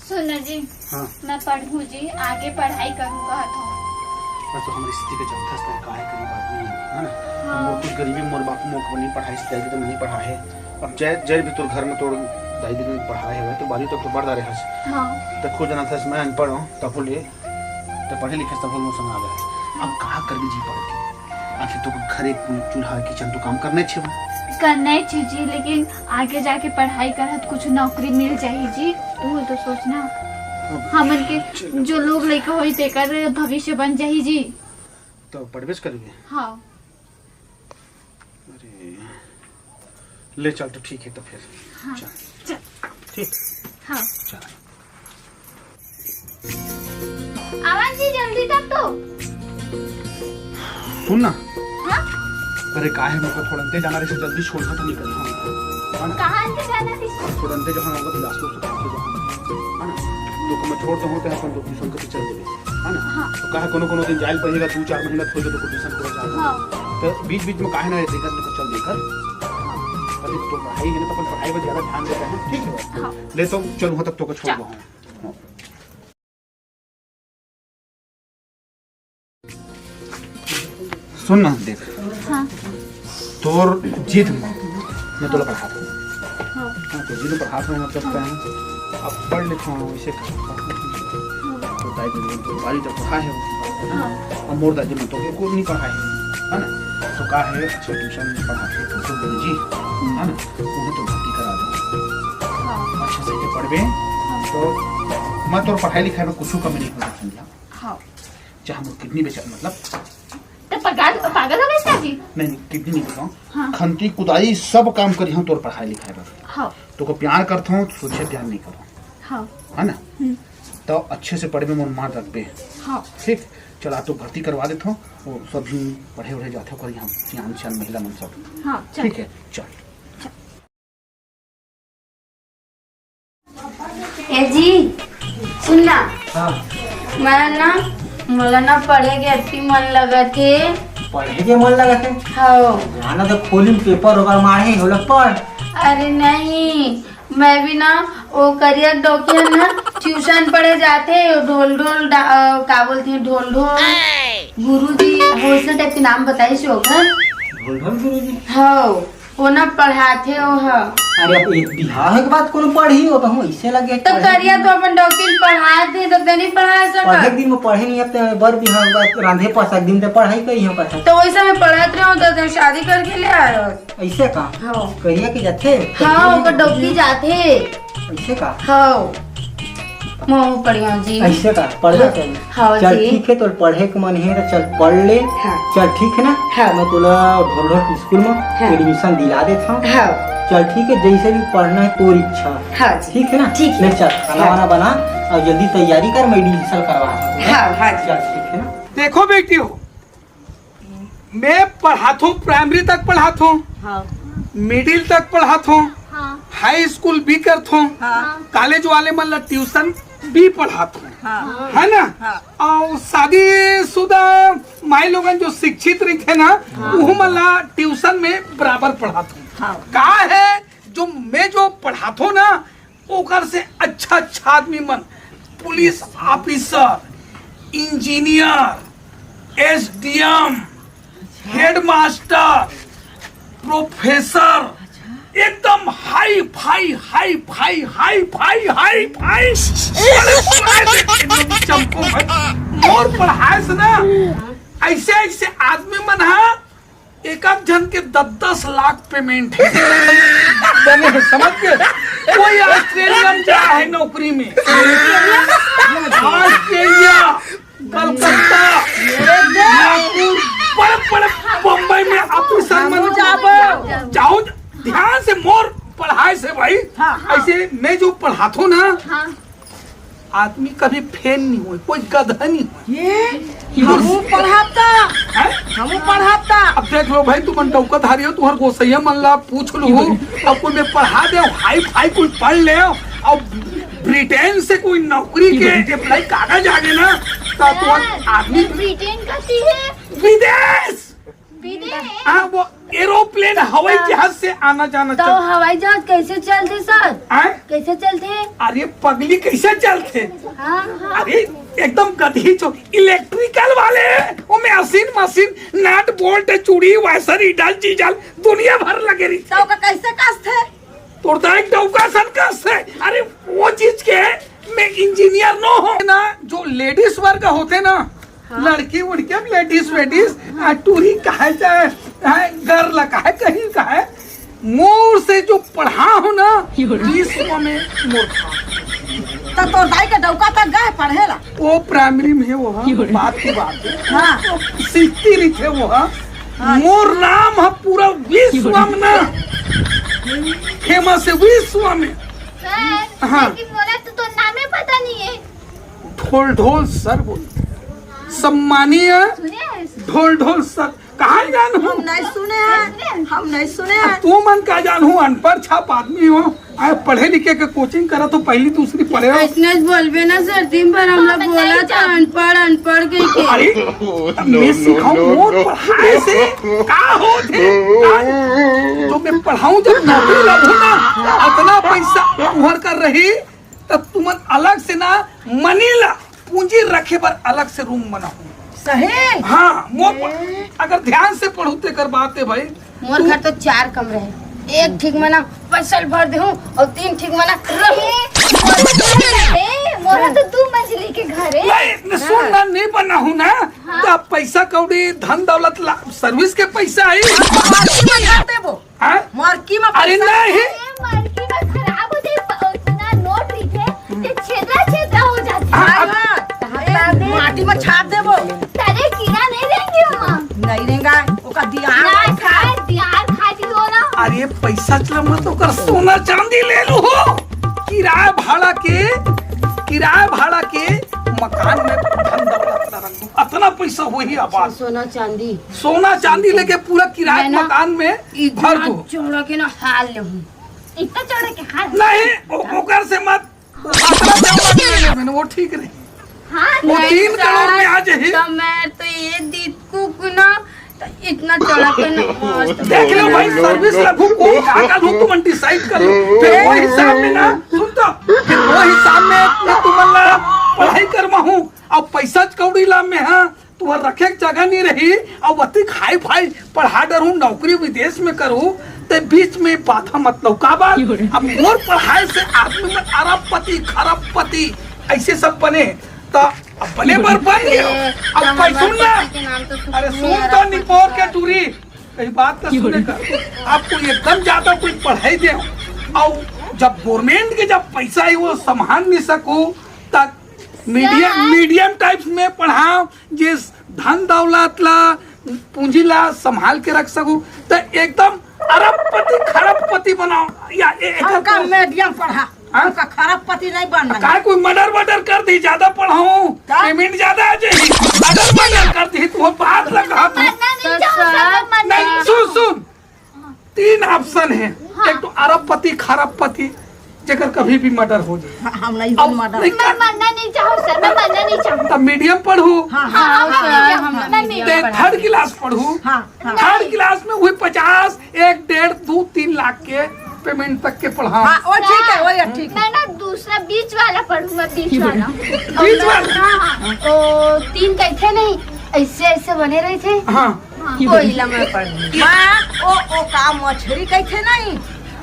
सुनो जी। हाँ मैं पढ़ूँ जी, आगे पढ़ाई करूँगा तो तो हमारी स्थिति के चौथा स्तर का है, गरीब आदमी है ना। हाँ। मोर कुछ गरीबी मोर बाप मोक नहीं पढ़ाई से तो नहीं पढ़ा है। अब जय भी तोर घर में तोड़ दाई दिन में पढ़ा है तो बारी तक तो बढ़ रहे हैं। हाँ। तो खुद जाना था मैं अनपढ़ हूँ तब बोले तो पढ़े लिखे तब मुझे समझ आ गया। अब कहाँ कर भी जी पड़ती आखिर तो घरे चूल्हा किचन तो काम करने छे करना ही चाहिए जी, लेकिन आगे जाके पढ़ाई करत कुछ नौकरी मिल जाए जी तो सोचना हमन के जो लोग लड़का होई तेकर भविष्य बन जाही जी। तो पढ़बेच करेंगे। हाँ। अरे ले चल तो ठीक है तो फिर हाँ। चल ठीक। हाँ चल आवाज जी जल्दी तक तो सुन ना। हाँ? अरे का है मुझको थोड़ा अंते जाना रहे जल्दी छोड़ना तो निकल हाँ कहाँ अंते जाना थी? थोड़ा अंते जहाँ होगा तो लास्ट में है ना तो मैं छोड़ तो होते हैं अपन तो ट्यूशन के चल देंगे है ना। हाँ। तो कहा कोनो दिन जाइल पड़ेगा 2-4 महीना खोल के तो ट्यूशन कर जाएगा। हाँ। तो बीच बीच में काहे ना देखकर तो चल देकर अरे तो पढ़ाई है ना तो अपन पढ़ाई पर ज्यादा ध्यान देते हैं ठीक है। हाँ। ले तो चल वहां तक तो छोड़ दो। सुन ना देख। हाँ। तोर जीत मैं तोला पढ़ा दूँ। हाँ। तो जिन पढ़ा दूँ मतलब क्या है अब पढ़ लिखा हूँ इसे तो दाई तो बारी तक पढ़ा है अब मोर दादी में तो को नहीं पढ़ा है ना। तो का है अच्छा ट्यूशन पढ़ा के तो बोले जी है ना उन्हें तो भर्ती करा दो अच्छे से जो पढ़बे तो मैं तोर पढ़ाई लिखाई में कुछ कमी नहीं होगा समझा। हाँ। चाहे मोर किडनी बेचा मतलब तो पागल हो गए क्या जी? नहीं किडनी नहीं बताऊँ। हाँ। खंती कुदाई सब काम करी हूँ तोर पढ़ाई लिखाई पर। हाँ। तो को प्यार करता हूँ तुझे प्यार नहीं करो हाँ। है ना। तो अच्छे से पढ़े में मन मार रखबे। हाँ। ठीक चला तो भर्ती करवा देता हूँ वो सभी पढ़े उढ़े जाते हो यहाँ ध्यान श्यान महिला मन सब। हाँ ठीक है चल। ए जी सुनना। हाँ मला ना पढ़े के अति मन लगा थे। पढ़े के मन लगा थे। हाँ। जाना तो खोली पेपर होकर मारे हो पढ़। अरे नहीं मैं भी ना वो करियर डॉक्टर ना ट्यूशन पढ़े जाते ढोल ढोल का बोलते हैं ढोल ढोल गुरुजी वैसे टाइप के नाम बताइए शोभन। ढोल ढोल गुरुजी। हाँ वो ना पढ़ाते हो। हाँ। अरे अब एक बिहार के बाद कोनो पढ़ी हो तो हम ऐसे लगे तो करिया तो अपन डॉक्टर पढ़ाते तो नहीं पढ़ा पढ़े सकता। दिन में पढ़े नहीं अब बर बिहार के बाद रांधे पास एक दिन तो पढ़ाई करी हम पास तो वैसे मैं पढ़ाते रहो तो शादी करके ले आयो। ऐसे का। हाँ। करिया के जाते। हाँ वो डॉक्टर जाते। ऐसे का। हाँ मैं पढ़िया जी। ऐसे का पढ़े चाहिए। हाँ चल जी। ठीक है तो पढ़े के मन है तो चल पढ़ ले। हाँ। चल ठीक है ना। हाँ। मैं तुला ढोल ढोल स्कूल में हाँ। एडमिशन दिला देता हूँ। हाँ। चल ठीक है जैसे भी पढ़ना है तोर इच्छा। हाँ जी। ठीक है ना। ठीक है। ले चल खाना वाना बना और जल्दी तैयारी कर मैं एडमिशन करवा। हाँ हाँ जी। चल ठीक है ना। देखो बेटियों मैं पढ़ाता हूँ प्राइमरी तक पढ़ाता हूँ। हाँ। मिडिल तक पढ़ाता हूँ। हाँ। हाई स्कूल भी करता हूँ। हाँ। कॉलेज वाले मतलब ट्यूशन भी पढ़ाता हूँ। हाँ। है ना। और शादी शुदा माई लोगन जो शिक्षित रही थे ना वो मतलब ट्यूशन में बराबर पढ़ाता हूँ। का है जो मैं जो पढ़ाता हूँ ना ओकर से अच्छा अच्छा आदमी मन police officer engineer SDM headmaster professor एकदम hi fi hi fi hi fi hi fi चमको मोर पढ़ाए से ना ऐसे ऐसे आदमी मन है एक जन के 10-10 लाख पेमेंट है। समझ गए। कोई ऑस्ट्रेलिया में जा है नौकरी में ऑस्ट्रेलिया कलकत्ता नागपुर बड़े बड़े बम्बई में ऑफिसर मन जाओ ध्यान से मोर पढ़ाई से भाई। ऐसे मैं जो पढ़ाता हूँ ना आदमी कभी फेल नहीं हुए कोई गधा नहीं हुए। हम पढ़ाता। हम पढ़ाता। अब देख लो भाई तुम टौकत हारी हो तुम्हारे गोसैया मन ला पूछ लो अब कोई मैं पढ़ा दे हाई फाई कोई पढ़ ले और ब्रिटेन से कोई नौकरी के अप्लाई कागज आ गए ना तो तुम्हारा आदमी ब्रिटेन का है विदेश विदेश हाँ वो एरोप्लेन हवाई जहाज से आना जाना तो चल। हवाई जहाज कैसे चलते सर? आए? कैसे चलते? अरे पगली कैसे चलते? हाँ अरे एकदम गधी जो इलेक्ट्रिकल वाले वो में मशीन नट बोल्ट चूड़ी वाइसर ईडल चीजल दुनिया भर लगे रही तो का कैसे कष्ट है? तोड़ता एक डौका संकस है। अरे वो चीज के मैं इंजीनियर न हो ना, जो लेडीज वर्ग होते ना, लड़की उड़के लेडीज टूरी कहे जाए घर लगा है कहीं का है मोर से जो पढ़ा हो ना विश्व में मूर्खा। तो दाई के डौका तक गए पढ़ेला। वो प्राइमरी में वो बात की बात है। हाँ सीखती रही थे वो मोर नाम है पूरा विश्व में ना फेमस है विश्व में। सर हाँ। लेकिन मोरा तो नामे पता नहीं है। ढोल ढोल सर बोलते सम्मानीय सुनिए ढोल ढोल सर कहाँ जानू हम नहीं सुने हैं, हम नहीं सुने हैं। तू मन का जानू अनपढ़ छाप आदमी हो आए पढ़े लिखे के कोचिंग करा तो पहली दूसरी पढ़े हो। ऐसने बोलबे ना सर, दिन भर हम लोग बोला था अनपढ़ के अरे मैं सिखाऊं मोर पढ़ाए से का हो थे तो मैं पढ़ाऊं जब नौकरी लगू ना इतना पैसा उहर कर रही तब तुम अलग से ना मनीला पूंजी रखे पर अलग से रूम बनाऊं। सही। हाँ मोर अगर ध्यान से पढ़ू ते कर बात है भाई। मोर घर तो 4 कमरे हैं, एक ठीक मना पैसा भर दे हूँ और 3 ठीक मना मोरा तो 2 मंजिली के घर है। नहीं सुन ना नहीं बना हूँ ना तो पैसा कौड़ी धन दौलत सर्विस के पैसा आई मार्की में कर देबो। हाँ? मार्की में अरे पैसा- नहीं मर्की में खराब होते उतना नोट लिखे ते छेदा हो जाती हाँ, है। अब- माटी में छाप देबो। तारे कीड़ा नहीं देंगे वहाँ। नहीं रहेगा ओका दिया ना खाए दियार खाती हो ना। अरे पैसा चला मत तो कर सोना चांदी ले लो हो किराया भाड़ा के मकान में धन दौलत रख दूं इतना पैसा वही आवाज सोना चांदी लेके पूरा किराया मैं ना- मकान में भर दो। चौड़ा के ना हाल ले हूँ। इतना चौड़े के हाथ नहीं ओकर से मत अतना चावल ले ले मैंने वो ठीक रही हाथ वो 3 करोड़ में आ जाए। तो मैं तो ये दी कुकना तो इतना चौड़ा के ना मस्त देख लो भाई सर्विस रखू कौन का लूं तुम डिसाइड कर लो फिर वो हिसाब में ना सुन तो फिर वो हिसाब में मैं तुम्हारा पढ़ाई करवा हूँ अब पैसा कौड़ी ला में हाँ तुम्हारा रखे की जगह नहीं रही अब वती खाई फाई पढ़ा डरू नौकरी विदेश में करूँ तो बीच में बाधा मतलब का बात अब मोर पढ़ाई से आदमी में अरबपति खरबपति ऐसे सब बने तो अब बने पर बन गए अब पैसा ना अरे सुन तो निपोर के टूरी कहीं बात का सुने कर आपको एकदम ज्यादा कोई पढ़ाई दे और जब गवर्नमेंट के जब पैसा है वो संभाल नहीं सकूं तक मीडियम टाइप्स में पढ़ाओ जिस धन दौलत ला पूंजी ला संभाल के रख सकूं तो एकदम अरबपति खरबपति बनाओ या हमका मीडियम पढ़ा हमका खराब पति नहीं बनना। काय कोई मर्डर कर दी ज्यादा पढ़ाऊं पेमेंट ज्यादा आ जाएगी अगर मर्डर कर दी तो बात लगा तू मरना नहीं चाहो सर मरना नहीं सुन 3 ऑप्शन है एक तो अरबपति खरबपति जेकर कभी भी मर्डर हो जाए हम नहीं अब मर्डर। नहीं मैं मरना नहीं चाहूँ सर मैं मरना नहीं चाहूँ। तब मीडियम पढ़ू मैं मीडियम 3rd क्लास पढ़ू हाँ, हाँ। 3rd क्लास में वही 50 1 1.5 2 3 लाख के पेमेंट तक के पढ़ा हाँ वो ठीक है वही ठीक है। मैं ना दूसरा बीच वाला पढ़ूंगा बीच वाला। बीच वाला? हाँ तो 3 कैसे नहीं ऐसे ऐसे बने रहे थे हाँ कोयला में पड़ माँ ओ का मछली कैसे नहीं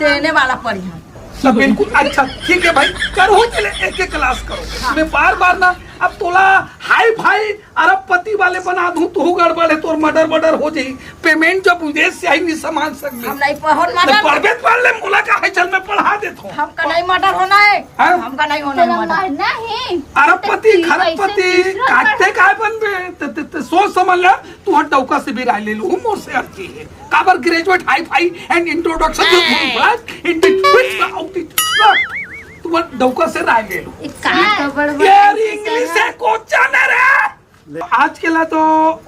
देने वाला पड़ी हम। सब बिल्कुल अच्छा ठीक है भाई करो चले एक क्लास करो मैं बार ना अब तोला हाई फाई अरबपति वाले बना दूं तो गड़बड़ है तो मर्डर हो जाए पेमेंट जब विदेश से आई नहीं संभाल सकते हम नहीं पढ़ पढ़बे पढ़ ले मुला का है चल मैं पढ़ा देता हूँ हमका नहीं मर्डर होना है हाँ? हमका नहीं होना है तेरा मर्डर। मरना है। अरबपति खरबपति काटते काय बनबे सोच समझ ले तू हट डौका से भी राय ले लू मोर से अच्छी है काबर graduate hi fi and introduction तुम डौका से राय ले लो यार इंग्लिश है क्वेश्चन है रे आज के ला तो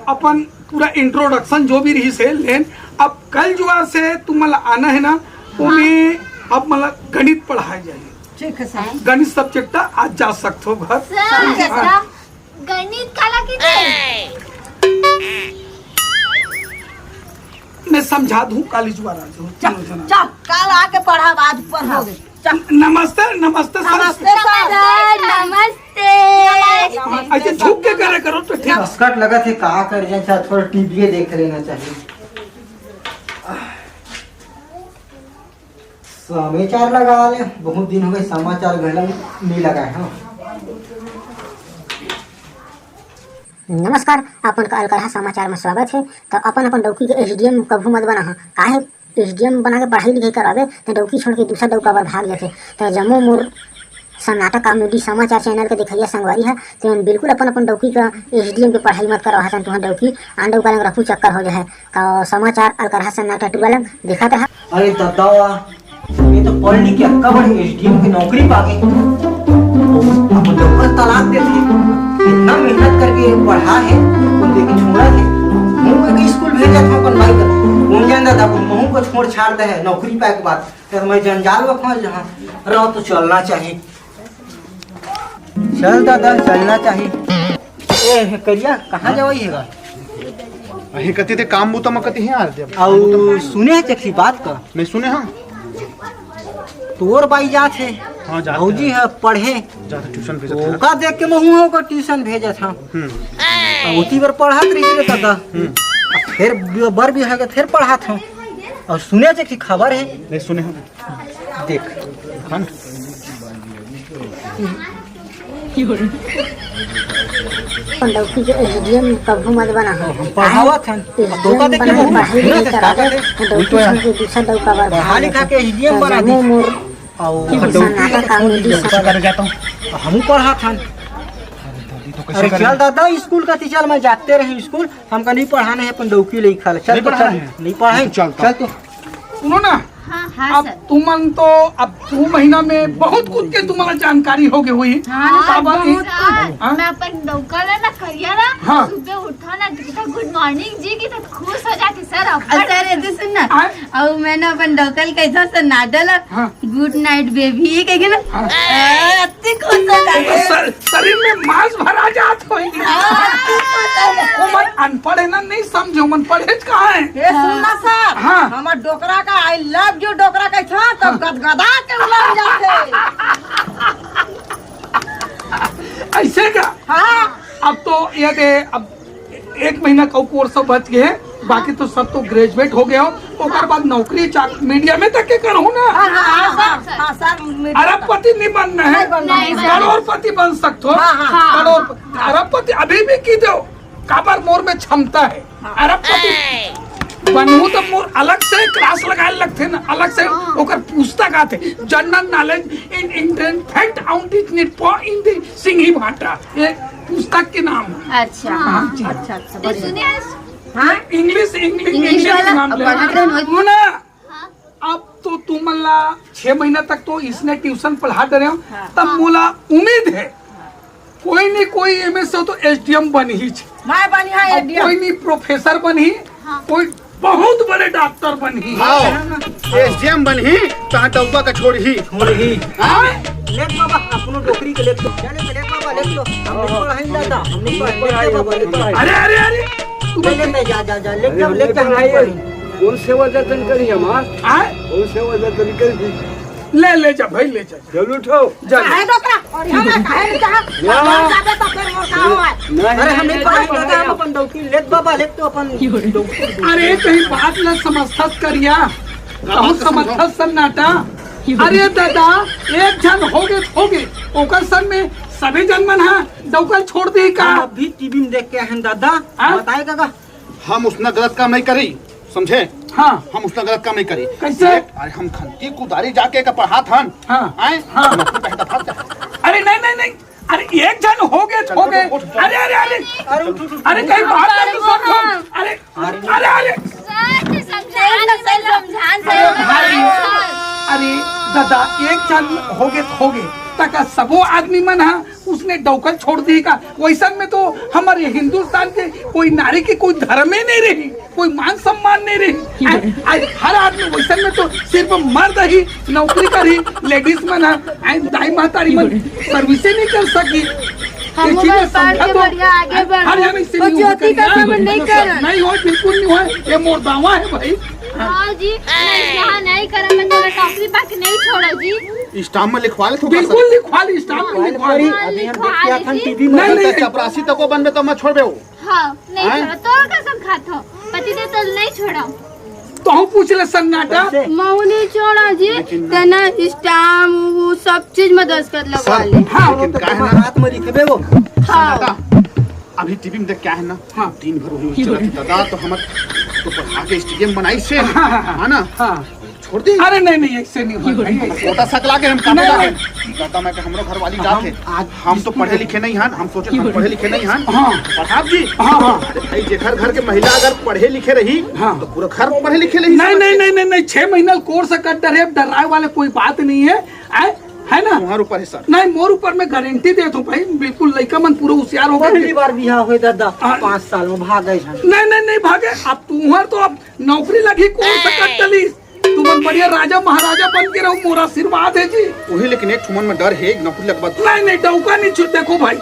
अपन पूरा इंट्रोडक्शन जो भी रही से लेन अब कल जुआ से तुम आना है ना उन्हें अब मतलब गणित पढ़ाई जाएगी ठीक है सर। गणित सब्जेक्ट आज जा सकते हो घर सर गणित काला की मैं समझा दूं कॉलेज वाला जो चल चल कल आके पढ़ा आज पढ़ोगे चल नमस्ते नमस्ते सर नमस्ते सर नमस्ते। ऐसे झुक के करे करो तो ठीक। स्कर्ट लगा थे कहा कर जाए थोड़ा टीवी देख लेना चाहिए। समाचार लगा ले, बहुत दिन हो गए समाचार घर नहीं लगाए। हाँ नमस्कार, अपन अलकरहा समाचार में स्वागत है। तो अपन डौकी के एसडीएम कभू मत बना काहे एसडीएम बना के पढ़ाई लिखाई करावे तो डौकी छोड़ के दूसरा डौका पर भाग जाते। तो जम्मू मोर सन्नाटा कॉमेडी समाचार चैनल के देखिए संगवारी है तो बिल्कुल अपन डौकी का एसडीएम के पढ़ाई मत करवा सन तुम डौकी आन डौका लंग रफू चक्कर हो जाए। तो समाचार अलकरहा सन्नाटा टू लंग दिखाते हैं। अरे दादा ये तो पढ़ लिख के अक्का बड़ी एसडीएम की नौकरी पा गई। अपन डौका तलाक देते, इतना मेहनत करके पढ़ा है उन देखे छोड़ा है। मुँह एक स्कूल भेजा था अपन भाई का कौन जानता था मुँह को छोड़ छाड़ दे है नौकरी पाए के बाद। तो मैं जंजाल में फंस जहाँ रहो तो चलना चाहिए। चल दादा चलना चाहिए। ए करिया कहाँ जावई हैगा? अही कति ते काम बुता म कति है आर और सुने है चक्सी बात का? मैं सुने हां तोर बाई जात है। हां जा भौजी है पढ़े जाता ट्यूशन भेजत ओका देख के महू को ट्यूशन भेजा था। उसी बार पढ़ात रही रे दादा। फिर बर भी है फिर पढ़ा था। और सुने थे कि खबर है नहीं सुने हां देख हां डौकी के एसडीएम कभू मत बना पढ़ावा था धोखा देख के महू पढ़ाई लिखाई करावे तो डौकी छोड़ के दूसरा डौका पर पढ़ा लिखा के एसडीएम बना दी। जम्मू मोर और सन्नाटा कॉमेडी कर जाता हूं हम पढ़ा था। अरे चल दादा स्कूल का चल मैं जाते रहे स्कूल हमका नहीं पढ़ाना है अपन डौकी ले खा चल नहीं पढ़ाए चल तो सुनो ना हाँ अब तुमन तो अब 2 महीना में बहुत कुछ के तुम्हारा जानकारी हो गई हुई। मैं अपन डौका ना करिया ना हाँ। सुबह उठा ना तो गुड मॉर्निंग जी की तो खुश हो जाती सर अब अरे ये सुन ना और मैंने अपन डोकल कैसा सन्नाटा ला हाँ। गुड नाइट बेबी ये कहेंगे ना अति खुश हो जाते। शरीर में मांस भरा जात हो। मन अनपढ़ है ना नहीं समझो मन पढ़े कहाँ है। ये सुनना सर हाँ। हमार डोकरा का आई लव यू डोकरा कैसा तब गदगदा के उलट जाते। ऐसे का हाँ अब तो ये दे अब 1 महीना का कोर्स सब बच गए बाकी तो सब तो ग्रेजुएट हो गया हो ओकर बाद नौकरी मीडिया में तक के करूँ ना। हाँ सर अरबपति नहीं बनना है करोड़पति बन सकते हो। करोड़पति अरबपति अभी भी की दो काबर मोर में क्षमता है। अरबपति बनू तो मोर अलग से क्लास लगाए लगते ना अलग से ओकर पुस्तक आते general knowledge in Indian fact out Nipo in the सिंही भाटा ये पुस्तक के नाम है। अच्छा अच्छा सुनिए हाँ इंग्लिश वाला नाम ले पढ़ा रहे हो। सुनो ना अब तो तुम 6 महीना तक तो इसने ट्यूशन पढ़ा दे रहे हो तब मोला उम्मीद है कोई नहीं कोई एमएस हो तो एसडीएम बन ही मैं बनी है और कोई नहीं प्रोफेसर बन ही कोई बहुत बड़े डॉक्टर बन ही एसडीएम बन ही ता डौका का छोड़ ही लेट बाबा अपनो डोकरी के लेट लो चले लेट बाबा लेट लो हमने पढ़ाई दादा हमने पढ़ाई बाबा लेट लो। अरे अरे अरे तू लेते जा लेट कौन सेवा जतन करी हमार आए कौन सेवा जतन करी ले जा भाई ले जा चल उठो काहे डोकरा और हम काहे नहीं कहा मर जाबे तो फिर मोर का हुआ। अरे हमने पढ़ाई दादा हम अपन डोकरी लेट बाबा लेट तो अपन अरे कहीं बात न समझत करिया कहूँ समझत सन्नाटा। अरे दादा एक जन हो गए ओकर सन में सभी जन मन है डौकल छोड़ दी का अभी टीवी में देख के हैं दादा बताएगा का हम उसने गलत काम नहीं करी समझे। हाँ हम उसने गलत काम नहीं करी। कैसे? अरे हम खंती कुदारी जाके का पढ़ा था हाँ। आए हाँ। अरे अरे नहीं अरे एक जन हो गए अरे अरे अरे अरे कहीं बात न समझो। अरे अरे अरे दादा एक जन हो गए तक सबो आदमी मन है उसने डौकल छोड़ दी का वैसा में तो हमारे हिंदुस्तान के कोई नारी की कोई धर्म ही नहीं रही कोई मान सम्मान नहीं रही। हर आदमी वैसा में तो सिर्फ मर्द ही नौकरी करी लेडीज मन है दाई महतारी मन सर्विस नहीं कर सकी। हम ये चीजें बस पढ़ समझा के तो बढ़िया आगे बढ़ हर जन इससे और नहीं हो ज्योति का करिए। काम नहीं करन। नहीं हो, बिल्कुल नहीं हो, ये मोर दावा है भाई। हाँ जी मैं यहाँ नहीं करा मैं तो नौकरी बाकी नहीं छोड़ा जी। स्टाम्प में लिखवा ले तो बिल्कुल लिखवा ली, स्टाम्प में लिखवा ली। अभी हम देख के आथन टीवी नहीं, में नहीं, चपरासी तक को बनबे तो मैं छोड़बे हो। हाँ नहीं हैं? छोड़ा तो कसम खात हो पति ने तो नहीं छोड़ा। तो हम पूछ ले सन्नाटा मऊ नहीं छोड़ा जी तना स्टाम्प वो सब चीज में दस्तखत लगवा ले। हाँ लेकिन क्या है ना, हाथ में लिखबे वो सन्नाटा, अभी टीवी में देख क्या है ना, हाँ। दिन भर वही चलत दादा तो हमर तो पढ़ा के स्टेडियम बनाई से है ना, हाँ। छोड़ दी अरे नहीं नहीं ऐसे नहीं हो भाई, ऐसे। छोटा सकला के हम काम नहीं, है दादा मैं के हमरो घर वाली जात है हम तो पढ़े लिखे नहीं हन, हम सोचे हम पढ़े लिखे नहीं हन। हाँ। प्रताप जी हाँ, हाँ। अरे भाई जेकर घर के महिला अगर पढ़े लिखे रही हाँ। तो पूरा घर पढ़े लिखे नहीं नहीं नहीं नहीं नहीं नहीं 6 महीना कोर्स कर डरे डराए वाले कोई बात नहीं है है ना। तुम्हारे ऊपर है सर। नहीं मोर ऊपर मैं गारंटी देता हूँ भाई, बिल्कुल लड़का मन पूरा होशियार हो पहली गया। बार बियाह हुए दादा हाँ। 5 साल में भाग गए छन। नहीं नहीं नहीं भागे, अब तुम्हार तो अब नौकरी लगी कोर्स कर डली, तुम बढ़िया राजा महाराजा बन के रहो, मोरा आशीर्वाद है जी। वही लेकिन एक ठुमन में डर है नौकरी लगवा नहीं नहीं डौका नहीं छूट, देखो भाई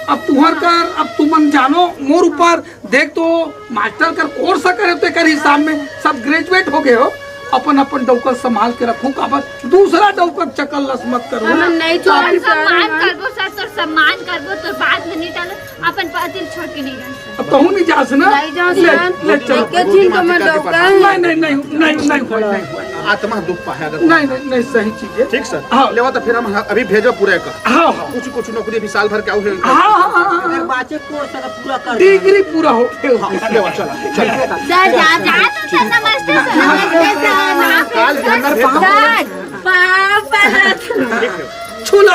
अब तुम्हार कर अब तुम जानो मोर ऊपर देख तो मास्टर कर कोर्स करे तो कर हिसाब में सब ग्रेजुएट हो गए हो, अपन अपन डौकर संभाल के रखो काबर दूसरा डौकर चकल लस मत करो। हम नहीं तो छोड़ी सम्मान सर। करबो सर तो सम्मान करबो तो बात में नहीं डालो अपन पति छोड़ के नहीं जान सर। अब कहूँ नहीं जास ना, नहीं जाओ ले सर। चलो। के चीज को मैं डौका नहीं नहीं नहीं नहीं नहीं नहीं आत्मा दुख पाए अगर नहीं नहीं नहीं सही चीज है। ठीक सर। हाँ। लेवा तो फिर हम अभी भेजो पूरे का हाँ हाँ कुछ कुछ नौकरी अभी साल भर क्या हुए हाँ हाँ हाँ अगर हाँ बाचे कोर्स अगर पूरा कर दे। डिग्री पूरा हो गया। लेवा चला चला सर जा तो सर नमस्ते सर। काल जनर ठीक है छूलो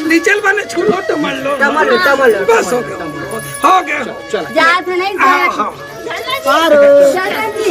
नीचल बने छूलो टमल लो टमल लो। बस हो गया चला जा नहीं हाँ सर। हाँ चलो जी। पारो। चलो जी।